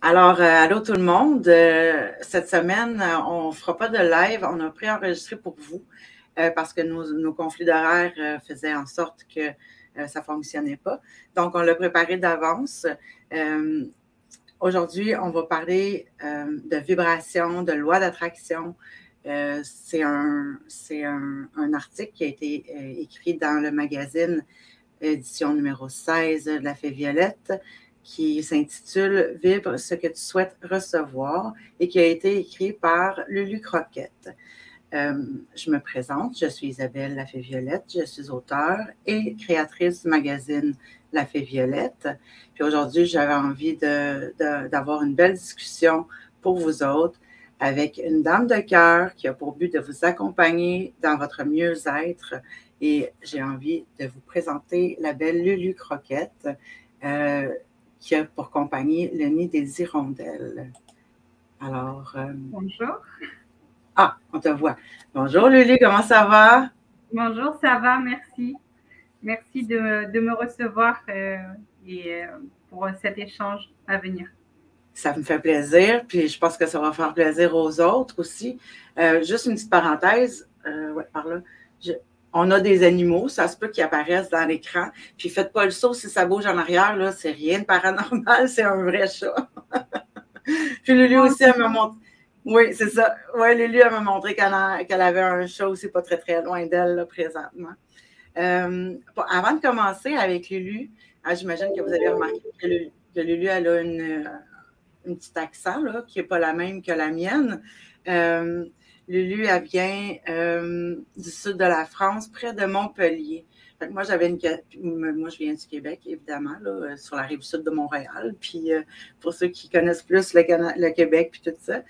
Allô tout le monde. Cette semaine, on ne fera pas de live. On a préenregistré pour vous parce que nos conflits d'horaire faisaient en sorte que ça ne fonctionnait pas. Donc, on l'a préparé d'avance. Aujourd'hui, on va parler de vibration, de loi d'attraction. C'est un article qui a été écrit dans le magazine édition numéro 16 de La Fée Violette, qui s'intitule « Vibre ce que tu souhaites recevoir » et qui a été écrit par Lulu Croquette. Je me présente, je suis Isabelle La Fée Violette, je suis auteure et créatrice du magazine La Fée Violette. Puis aujourd'hui, j'avais envie d'avoir une belle discussion pour vous autres avec une dame de cœur qui a pour but de vous accompagner dans votre mieux-être. Et j'ai envie de vous présenter la belle Lulu Croquette, qui a pour compagnie le Nid des Hirondelles. Alors... Bonjour. Ah, on te voit. Bonjour Lulu, comment ça va? Bonjour, ça va, merci. Merci de me recevoir pour cet échange à venir. Ça me fait plaisir, puis je pense que ça va faire plaisir aux autres aussi. Juste une petite parenthèse, ouais, par là. On a des animaux, ça se peut qu'ils apparaissent dans l'écran. Puis faites pas le saut si ça bouge en arrière, là, c'est rien de paranormal, c'est un vrai chat. Puis Lulu aussi, elle m'a montré. Oui, c'est ça. Oui, Lulu, elle m'a montré qu'elle avait un chat aussi pas très, très loin d'elle, là, présentement. Avant de commencer avec Lulu, j'imagine que vous avez remarqué que Lulu, elle a une petite accent, là, qui n'est pas la même que la mienne. Lulu, elle vient du sud de la France, près de Montpellier. Fait que moi, je viens du Québec, évidemment, là, sur la rive sud de Montréal. Puis, pour ceux qui connaissent plus le Québec puis tout ça.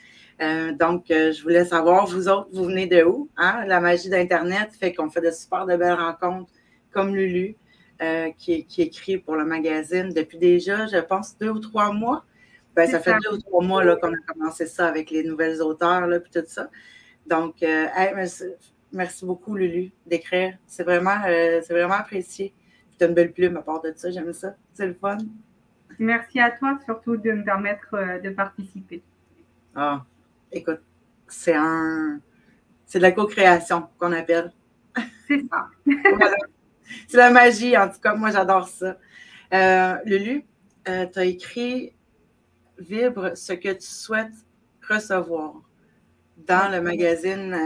Donc, je voulais savoir, vous autres, vous venez de où? Hein? La magie d'Internet fait qu'on fait de super de belles rencontres, comme Lulu, qui écrit pour le magazine depuis déjà, je pense, 2 ou 3 mois. Ben, ça fait 2 ou 3 mois là, qu'on a commencé ça avec les nouvelles auteurs et tout ça. Donc, merci beaucoup, Lulu, d'écrire. C'est vraiment apprécié. Tu as une belle plume à part de ça, j'aime ça. C'est le fun. Merci à toi, surtout de me permettre de participer. Ah, écoute, c'est de la co-création qu'on appelle. C'est ça. Voilà. C'est la magie, en tout cas. Moi, j'adore ça. Lulu, tu as écrit Vibre ce que tu souhaites recevoir dans le magazine,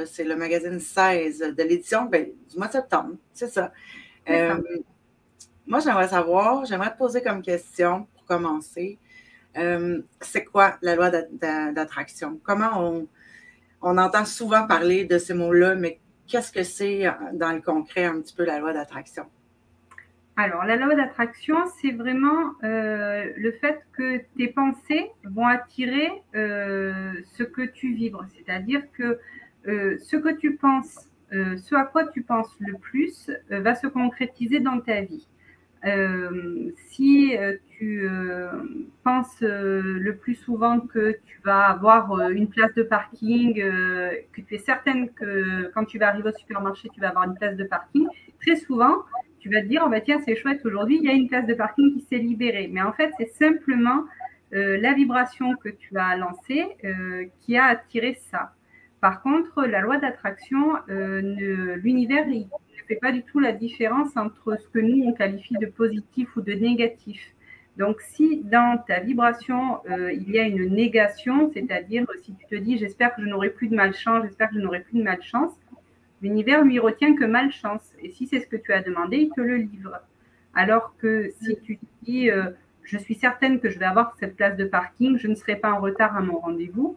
c'est le magazine 16 de l'édition du mois de septembre, c'est ça. Moi, j'aimerais te poser comme question pour commencer, c'est quoi la loi d'attraction? Comment on entend souvent parler de ces mots-là, mais qu'est-ce que c'est dans le concret un petit peu la loi d'attraction? Alors, la loi d'attraction, c'est vraiment le fait que tes pensées vont attirer ce que tu vibres. C'est-à-dire que ce que tu penses, ce à quoi tu penses le plus va se concrétiser dans ta vie. Si tu penses le plus souvent que tu vas avoir une place de parking, que tu es certaine que quand tu vas arriver au supermarché, tu vas avoir une place de parking, très souvent, tu vas te dire, oh bah tiens, c'est chouette, aujourd'hui, il y a une place de parking qui s'est libérée. Mais en fait, c'est simplement la vibration que tu as lancée qui a attiré ça. Par contre, la loi d'attraction, l'univers, il ne fait pas du tout la différence entre ce que nous, on qualifie de positif ou de négatif. Donc, si dans ta vibration, il y a une négation, c'est-à-dire si tu te dis, j'espère que je n'aurai plus de malchance, j'espère que je n'aurai plus de malchance, l'univers lui retient que malchance. Et si c'est ce que tu as demandé, il te le livre. Alors que si tu te dis, je suis certaine que je vais avoir cette place de parking, je ne serai pas en retard à mon rendez-vous,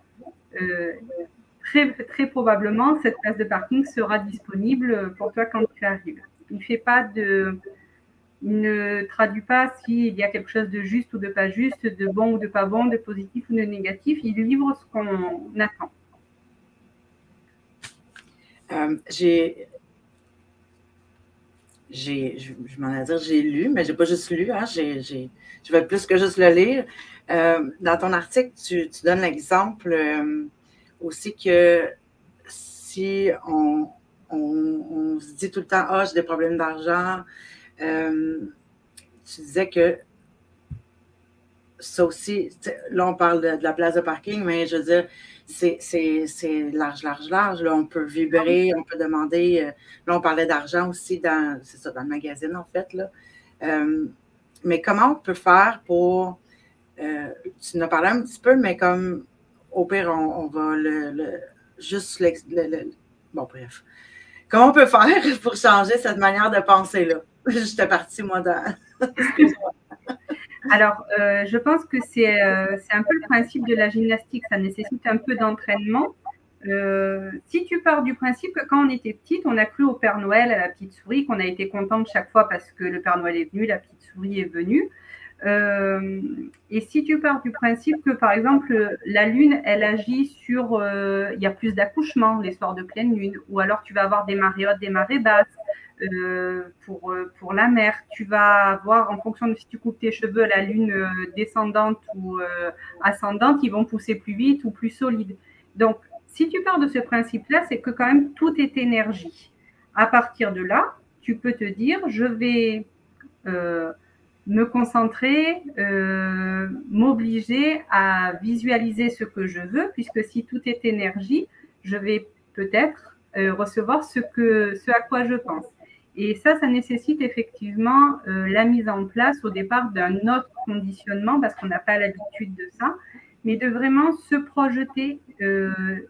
très, très probablement, cette place de parking sera disponible pour toi quand tu arrives. Il ne traduit pas s'il y a quelque chose de juste ou de pas juste, de bon ou de pas bon, de positif ou de négatif. Il livre ce qu'on attend. Je m'en ai dire, j'ai lu, mais j'ai pas juste lu, hein, je vais plus que juste le lire. Dans ton article, tu donnes l'exemple aussi que si on se dit tout le temps, ah, j'ai des problèmes d'argent, tu disais que ça aussi, là, on parle de la place de parking, mais je veux dire, c'est large, large, large. Là, on peut vibrer, on peut demander. Là, on parlait d'argent aussi c'est ça, dans le magazine, en fait. Là. Mais comment on peut faire pour. Tu en as parlé un petit peu, mais comme au pire, on va juste bon, bref. Comment on peut faire pour changer cette manière de penser-là? J'étais partie, moi, dans. Excuse-moi. Alors, je pense que c'est un peu le principe de la gymnastique. Ça nécessite un peu d'entraînement. Si tu pars du principe que quand on était petite, on a cru au Père Noël, à la petite souris, qu'on a été contente chaque fois parce que le Père Noël est venu, la petite souris est venue. Et si tu pars du principe que, par exemple, la Lune, elle agit sur... il y a plus d'accouchements les soirs de pleine Lune, ou alors tu vas avoir des marées hautes, des marées basses. Pour la mer, tu vas avoir, en fonction de si tu coupes tes cheveux à la lune descendante ou ascendante, ils vont pousser plus vite ou plus solides. Donc, si tu pars de ce principe-là, c'est que quand même tout est énergie. À partir de là, tu peux te dire, je vais me concentrer, m'obliger à visualiser ce que je veux, puisque si tout est énergie, je vais peut-être recevoir ce à quoi je pense. Et ça nécessite effectivement la mise en place au départ d'un autre conditionnement, parce qu'on n'a pas l'habitude de ça, mais de vraiment se projeter,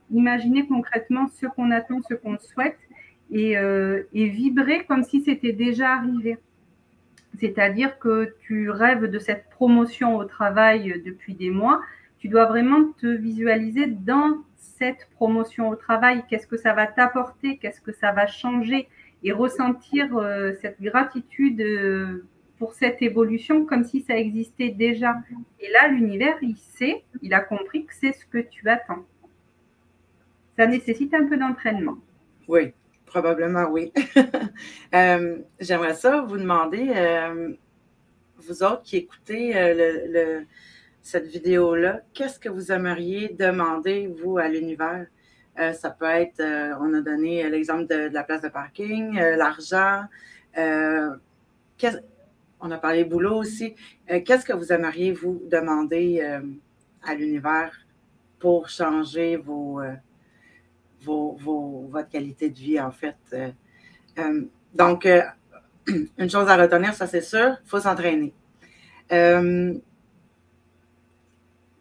imaginer concrètement ce qu'on attend, ce qu'on souhaite, et vibrer comme si c'était déjà arrivé. C'est-à-dire que tu rêves de cette promotion au travail depuis des mois, tu dois vraiment te visualiser dans cette promotion au travail. Qu'est-ce que ça va t'apporter? Qu'est-ce que ça va changer? Et ressentir cette gratitude pour cette évolution comme si ça existait déjà. Et là, l'univers, il a compris que c'est ce que tu attends. Ça nécessite un peu d'entraînement. Oui, probablement oui. J'aimerais ça vous demander, vous autres qui écoutez cette vidéo-là, qu'est-ce que vous aimeriez demander, vous, à l'univers? Ça peut être, on a donné l'exemple de la place de parking, l'argent, on a parlé boulot aussi. Qu'est-ce que vous aimeriez vous demander à l'univers pour changer votre qualité de vie, en fait? Donc, une chose à retenir, ça c'est sûr, il faut s'entraîner.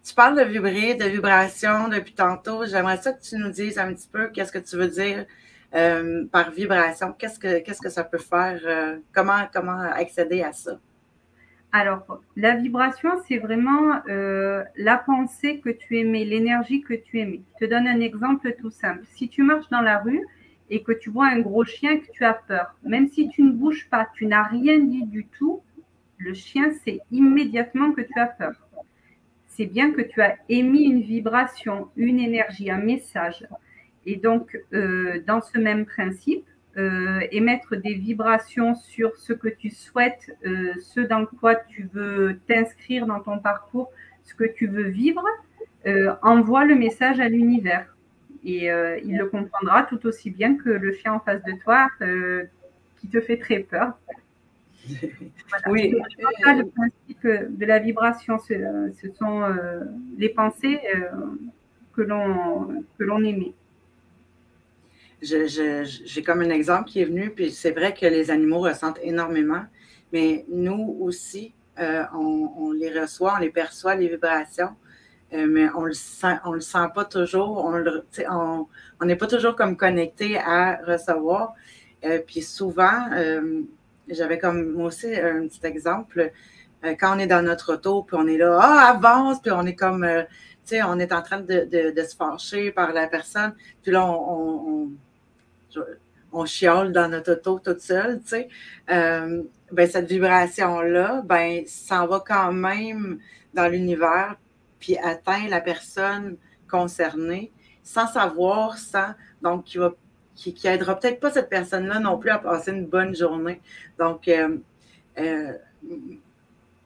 Tu parles de vibrer, de vibration depuis tantôt. J'aimerais ça que tu nous dises un petit peu qu'est-ce que tu veux dire par vibration. Qu'est-ce que ça peut faire? Comment accéder à ça? Alors, la vibration, c'est vraiment la pensée que tu émets, l'énergie que tu émets. Je te donne un exemple tout simple. Si tu marches dans la rue et que tu vois un gros chien, que tu as peur, même si tu ne bouges pas, tu n'as rien dit du tout, le chien sait immédiatement que tu as peur. C'est bien que tu as émis une vibration, une énergie, un message. Et donc, dans ce même principe, émettre des vibrations sur ce que tu souhaites, ce dans quoi tu veux t'inscrire dans ton parcours, ce que tu veux vivre, envoie le message à l'univers. Et il le comprendra tout aussi bien que le chien en face de toi qui te fait très peur. Voilà. Oui. C'est le principe de la vibration, ce sont les pensées que l'on émet. J'ai comme un exemple qui est venu, puis c'est vrai que les animaux ressentent énormément, mais nous aussi, on les reçoit, on les perçoit, les vibrations, mais on le sent pas toujours, on n'est pas toujours comme connecté à recevoir. Puis souvent, j'avais comme moi aussi un petit exemple, quand on est dans notre auto, puis on est là, avance, puis on est comme, tu sais, on est en train de se fâcher par la personne, puis là, on chiale dans notre auto toute seule, tu sais, ben, cette vibration-là, ben, s'en va quand même dans l'univers, puis atteint la personne concernée, sans savoir, donc qui aidera peut-être pas cette personne-là non plus à passer une bonne journée. Donc,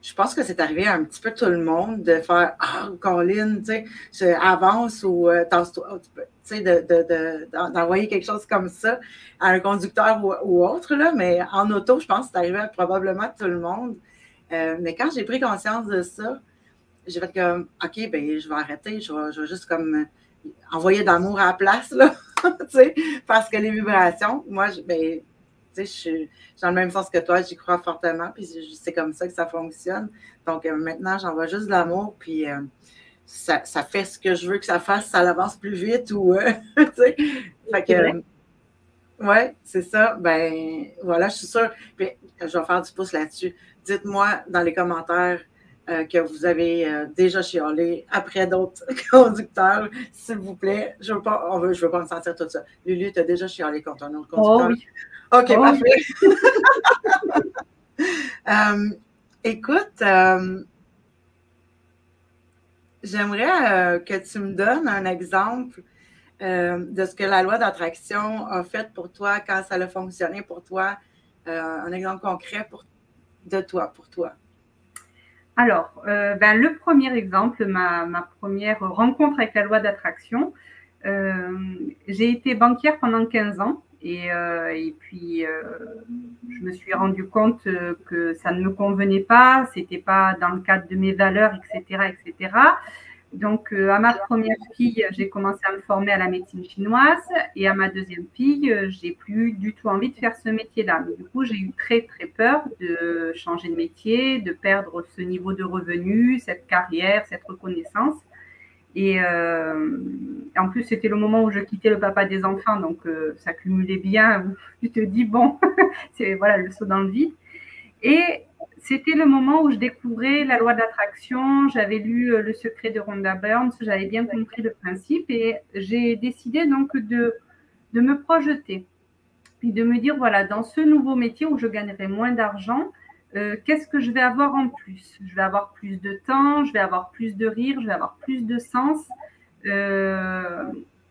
je pense que c'est arrivé à un petit peu tout le monde de faire Colin, tu sais, avance ou tasse-toi, tu sais, d'envoyer quelque chose comme ça à un conducteur ou autre, là, mais en auto, je pense que c'est arrivé à probablement tout le monde. Mais quand j'ai pris conscience de ça, j'ai fait comme, OK, ben je vais arrêter, je vais juste comme envoyer d'amour à la place, là, parce que les vibrations, moi, ben, je suis dans le même sens que toi, j'y crois fortement, puis c'est comme ça que ça fonctionne. Donc, maintenant, j'envoie juste de l'amour, puis ça fait ce que je veux que ça fasse, ça avance plus vite, ou, fait que, ouais, c'est ça. Ben, voilà, je suis sûre. Puis, je vais faire du pouce là-dessus. Dites-moi dans les commentaires que vous avez déjà chialé après d'autres conducteurs, s'il vous plaît. Je veux pas me sentir tout ça. Lulu, tu as déjà chialé contre un autre conducteur? Oh oui. OK, Oh, parfait. Écoute, j'aimerais que tu me donnes un exemple de ce que la loi d'attraction a fait pour toi, quand ça a fonctionné pour toi. Un exemple concret pour toi. Alors, le premier exemple, ma première rencontre avec la loi d'attraction, j'ai été banquière pendant 15 ans et puis je me suis rendu compte que ça ne me convenait pas, c'était pas dans le cadre de mes valeurs, etc., etc. Donc, à ma première fille, j'ai commencé à me former à la médecine chinoise et à ma deuxième fille, j'ai plus du tout envie de faire ce métier-là. Mais du coup, j'ai eu très, très peur de changer de métier, de perdre ce niveau de revenu, cette carrière, cette reconnaissance. Et en plus, c'était le moment où je quittais le papa des enfants, donc ça cumulait bien. Tu te dis, bon, c'est voilà, le saut dans le vide. Et c'était le moment où je découvrais la loi d'attraction. J'avais lu Le secret de Rhonda Burns, j'avais bien compris le principe et j'ai décidé donc de me projeter et de me dire, voilà, dans ce nouveau métier où je gagnerai moins d'argent, qu'est-ce que je vais avoir en plus? Je vais avoir plus de temps, je vais avoir plus de rire, je vais avoir plus de sens.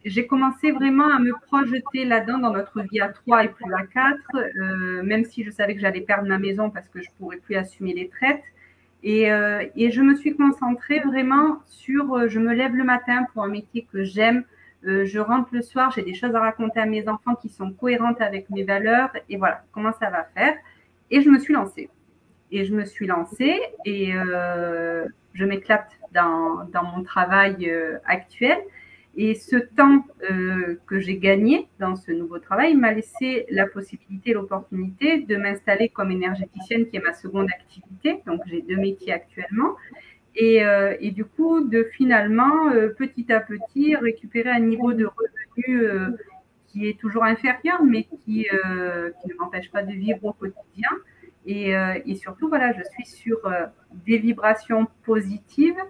J'ai commencé vraiment à me projeter là-dedans dans notre vie à 3 et plus à 4, même si je savais que j'allais perdre ma maison parce que je ne pourrais plus assumer les traites. Et je me suis concentrée vraiment sur je me lève le matin pour un métier que j'aime, je rentre le soir, j'ai des choses à raconter à mes enfants qui sont cohérentes avec mes valeurs et voilà comment ça va faire. Et je me suis lancée. Et je m'éclate dans mon travail actuel. Et ce temps que j'ai gagné dans ce nouveau travail m'a laissé la possibilité, l'opportunité de m'installer comme énergéticienne, qui est ma seconde activité. Donc, j'ai 2 métiers actuellement. Et du coup, de finalement, petit à petit, récupérer un niveau de revenu qui est toujours inférieur, mais qui ne m'empêche pas de vivre au quotidien. Et surtout, voilà, je suis sur des vibrations positives.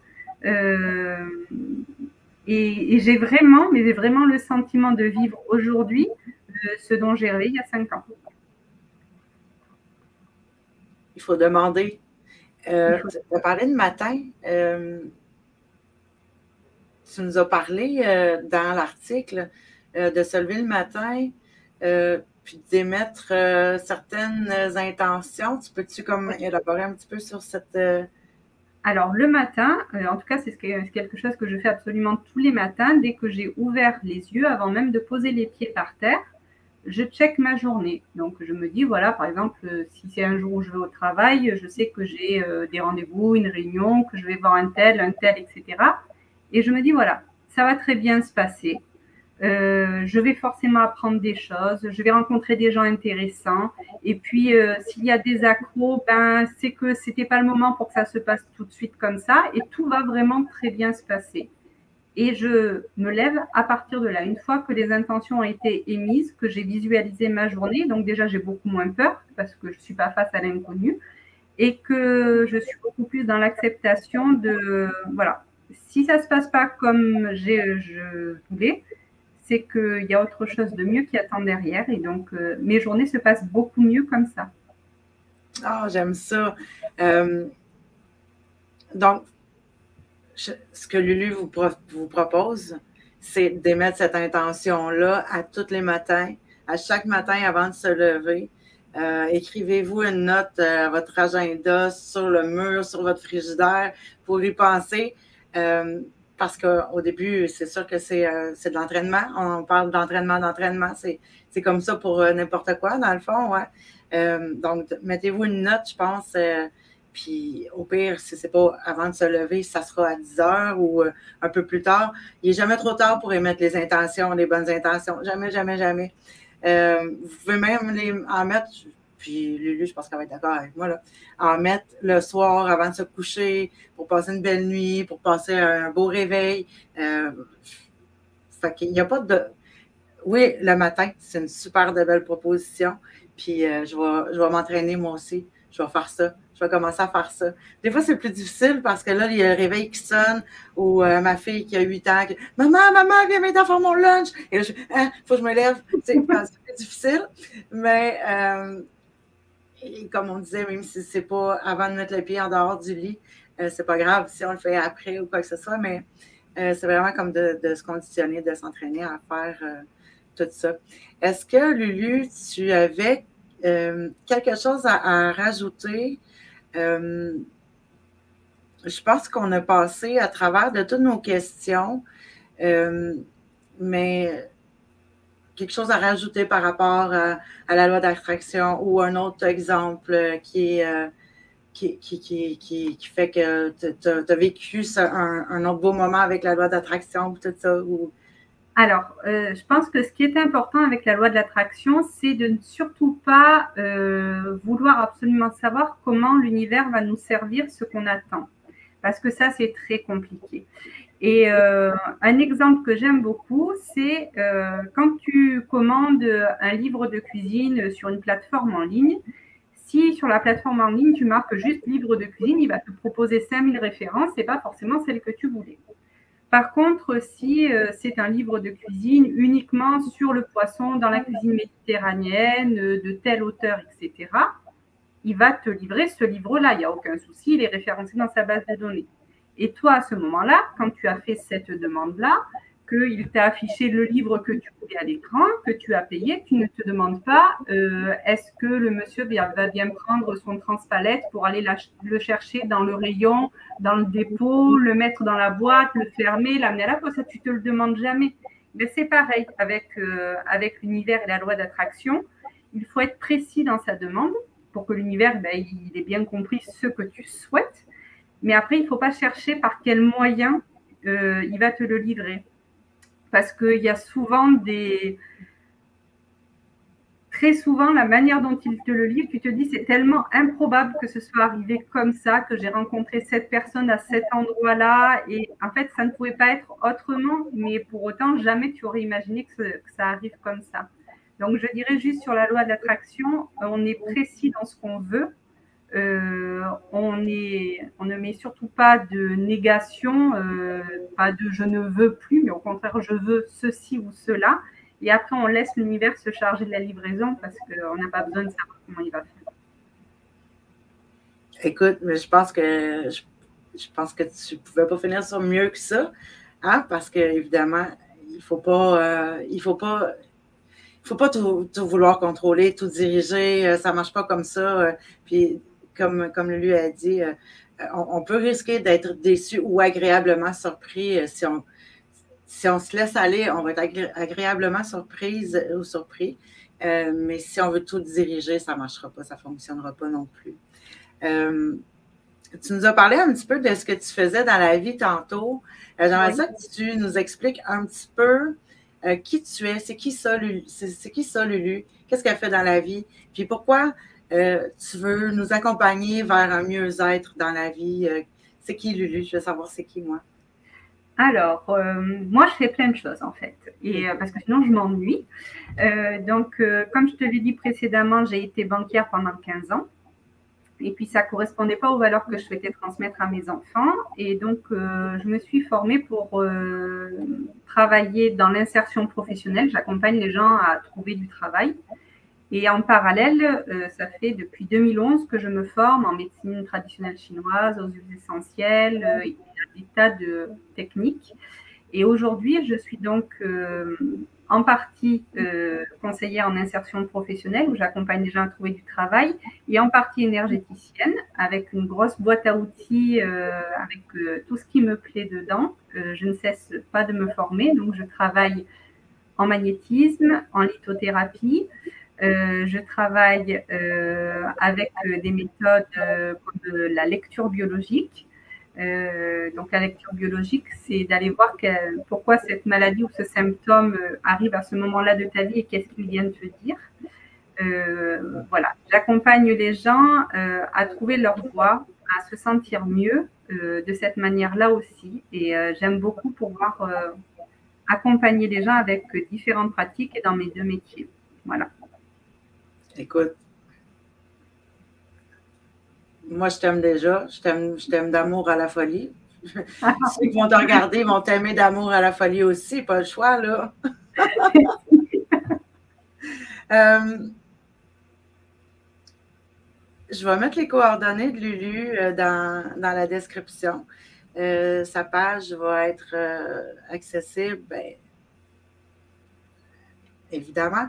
Et j'ai vraiment le sentiment de vivre aujourd'hui ce dont j'ai rêvé il y a 5 ans. Il faut demander. Tu as parlé de matin. Tu nous as parlé dans l'article de se lever le matin puis d'émettre certaines intentions. Tu peux-tu comme élaborer un petit peu sur cette... Alors, le matin, en tout cas, c'est quelque chose que je fais absolument tous les matins. Dès que j'ai ouvert les yeux, avant même de poser les pieds par terre, je check ma journée. Donc, je me dis, voilà, par exemple, si c'est un jour où je vais au travail, je sais que j'ai des rendez-vous, une réunion, que je vais voir un tel, etc. Et je me dis, voilà, ça va très bien se passer. Je vais forcément apprendre des choses, je vais rencontrer des gens intéressants. Et puis, s'il y a des accros, c'est que ce n'était pas le moment pour que ça se passe tout de suite comme ça. Et tout va vraiment très bien se passer. Et je me lève à partir de là. Une fois que les intentions ont été émises, que j'ai visualisé ma journée, donc déjà, j'ai beaucoup moins peur parce que je ne suis pas face à l'inconnu et que je suis beaucoup plus dans l'acceptation de, voilà, si ça ne se passe pas comme je voulais, c'est qu'il y a autre chose de mieux qui attend derrière. Et donc, mes journées se passent beaucoup mieux comme ça. Ah, j'aime ça. Donc, ce que Lulu vous propose, c'est d'émettre cette intention-là à tous les matins, à chaque matin avant de se lever. Écrivez-vous une note à votre agenda, sur le mur, sur votre frigidaire, pour y penser. Parce qu'au début, c'est sûr que c'est de l'entraînement. On parle d'entraînement. C'est comme ça pour n'importe quoi, dans le fond. Ouais. Donc, mettez-vous une note, je pense, Puis au pire, si ce n'est pas avant de se lever, ça sera à 10 heures ou un peu plus tard. Il n'est jamais trop tard pour émettre les intentions, les bonnes intentions. Jamais, jamais, jamais. Vous pouvez même en mettre, puis Lulu, je pense qu'elle va être d'accord avec moi, là, en mettre le soir avant de se coucher pour passer une belle nuit, pour passer un beau réveil. Fait qu'il n'y a pas de... Oui, le matin, c'est une super de belle proposition. Puis je vais m'entraîner moi aussi. Je vais faire ça. Je vais commencer à faire ça. Des fois, c'est plus difficile parce que là, il y a le réveil qui sonne ou ma fille qui a 8 ans qui Maman, viens m'aider à faire mon lunch. Et là, faut que je me lève. C'est plus difficile. Mais comme on disait, même si c'est pas avant de mettre le pied en dehors du lit, c'est pas grave si on le fait après ou quoi que ce soit. Mais c'est vraiment comme de se conditionner, de s'entraîner à faire tout ça. Est-ce que, Lulu, tu avais quelque chose à rajouter? Je pense qu'on a passé à travers de toutes nos questions, mais quelque chose à rajouter par rapport à la loi d'attraction ou un autre exemple qui fait que tu as vécu un autre beau moment avec la loi d'attraction, tout ça? Ou... Alors, je pense que ce qui est important avec la loi de l'attraction, c'est de ne surtout pas vouloir absolument savoir comment l'univers va nous servir ce qu'on attend. Parce que ça, c'est très compliqué. Et un exemple que j'aime beaucoup, c'est quand tu commandes un livre de cuisine sur une plateforme en ligne. Si sur la plateforme en ligne, tu marques juste livre de cuisine, il va te proposer 5000 références et pas forcément celle que tu voulais. Par contre, si c'est un livre de cuisine uniquement sur le poisson dans la cuisine méditerranéenne, de tel auteur, etc., il va te livrer ce livre-là. Il n'y a aucun souci, il est référencé dans sa base de données. Et toi, à ce moment-là, quand tu as fait cette demande-là, qu'il t'a affiché le livre que tu voulais à l'écran, que tu as payé, tu ne te demandes pas est-ce que le monsieur va bien prendre son transpalette pour aller le chercher dans le rayon, dans le dépôt, le mettre dans la boîte, le fermer, l'amener à la poste. Ça, tu ne te le demandes jamais. Mais c'est pareil avec l'univers et la loi d'attraction. Il faut être précis dans sa demande pour que l'univers il ait bien compris ce que tu souhaites. Mais après, il ne faut pas chercher par quel moyen il va te le livrer. Parce qu'il y a souvent très souvent, la manière dont il te le livre, tu te dis, c'est tellement improbable que ce soit arrivé comme ça, que j'ai rencontré cette personne à cet endroit-là. Et en fait, ça ne pouvait pas être autrement. Mais pour autant, jamais tu aurais imaginé que ça arrive comme ça. Donc, je dirais juste sur la loi de l'attraction, on est précis dans ce qu'on veut. On ne met surtout pas de négation, pas de je ne veux plus, mais au contraire, je veux ceci ou cela. Et après, on laisse l'univers se charger de la livraison parce qu'on n'a pas besoin de savoir comment il va faire. Écoute, mais je pense que tu ne pouvais pas finir sur mieux que ça, hein? Parce qu'évidemment, il faut pas tout vouloir contrôler, tout diriger. Ça ne marche pas comme ça. Puis, comme Lulu a dit, on peut risquer d'être déçu ou agréablement surpris. Si on se laisse aller, on va être agréablement surprise ou surpris. Mais si on veut tout diriger, ça ne marchera pas, ça ne fonctionnera pas non plus. Tu nous as parlé un petit peu de ce que tu faisais dans la vie tantôt. J'aimerais ça que tu nous expliques un petit peu qui tu es, c'est qui ça, Lulu? Qu'est-ce qu'elle fait dans la vie? Puis pourquoi tu veux nous accompagner vers un mieux-être dans la vie? C'est qui, Lulu? Je veux savoir c'est qui, moi. Alors, moi, je fais plein de choses, en fait, et parce que sinon, je m'ennuie. Donc, comme je te l'ai dit précédemment, j'ai été banquière pendant 15 ans. Et puis, ça ne correspondait pas aux valeurs que je souhaitais transmettre à mes enfants. Et donc, je me suis formée pour travailler dans l'insertion professionnelle. J'accompagne les gens à trouver du travail. Et en parallèle, ça fait depuis 2011 que je me forme en médecine traditionnelle chinoise, aux huiles essentielles, il y a des tas de techniques. Et aujourd'hui, je suis donc en partie conseillère en insertion professionnelle, où j'accompagne les gens à trouver du travail, et en partie énergéticienne, avec une grosse boîte à outils, avec tout ce qui me plaît dedans. Je ne cesse pas de me former, donc je travaille en magnétisme, en lithothérapie, Je travaille avec des méthodes comme la lecture biologique. Donc la lecture biologique, c'est d'aller voir pourquoi cette maladie ou ce symptôme arrive à ce moment-là de ta vie et qu'est-ce qu'il vient de te dire. Voilà, j'accompagne les gens à trouver leur voie, à se sentir mieux de cette manière-là aussi. Et j'aime beaucoup pouvoir accompagner les gens avec différentes pratiques et dans mes 2 métiers. Voilà. Écoute, moi, je t'aime déjà. Je t'aime d'amour à la folie. Ceux qui vont te regarder vont t'aimer d'amour à la folie aussi. Pas le choix, là. Je vais mettre les coordonnées de Lulu dans la description. Sa page va être accessible, bien, évidemment.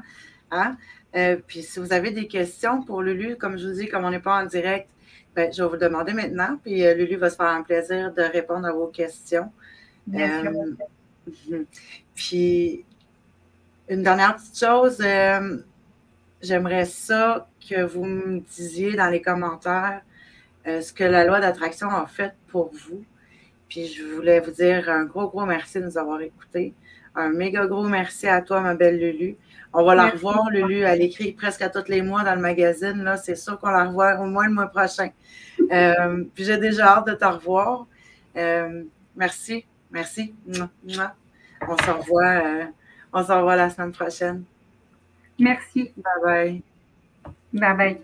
Hein? Puis si vous avez des questions pour Lulu, comme je vous dis, comme on n'est pas en direct, ben, je vais vous le demander maintenant. Puis Lulu va se faire un plaisir de répondre à vos questions. Bien sûr. Puis une dernière petite chose, j'aimerais ça que vous me disiez dans les commentaires ce que la loi d'attraction a fait pour vous. Puis je voulais vous dire un gros merci de nous avoir écoutés. Un méga gros merci à toi, ma belle Lulu. On va la revoir, Lulu. Elle écrit presque à tous les mois dans le magazine. Là, c'est sûr qu'on la revoit au moins le mois prochain. Puis j'ai déjà hâte de te revoir. Merci. On se revoit la semaine prochaine. Merci. Bye bye. Bye bye.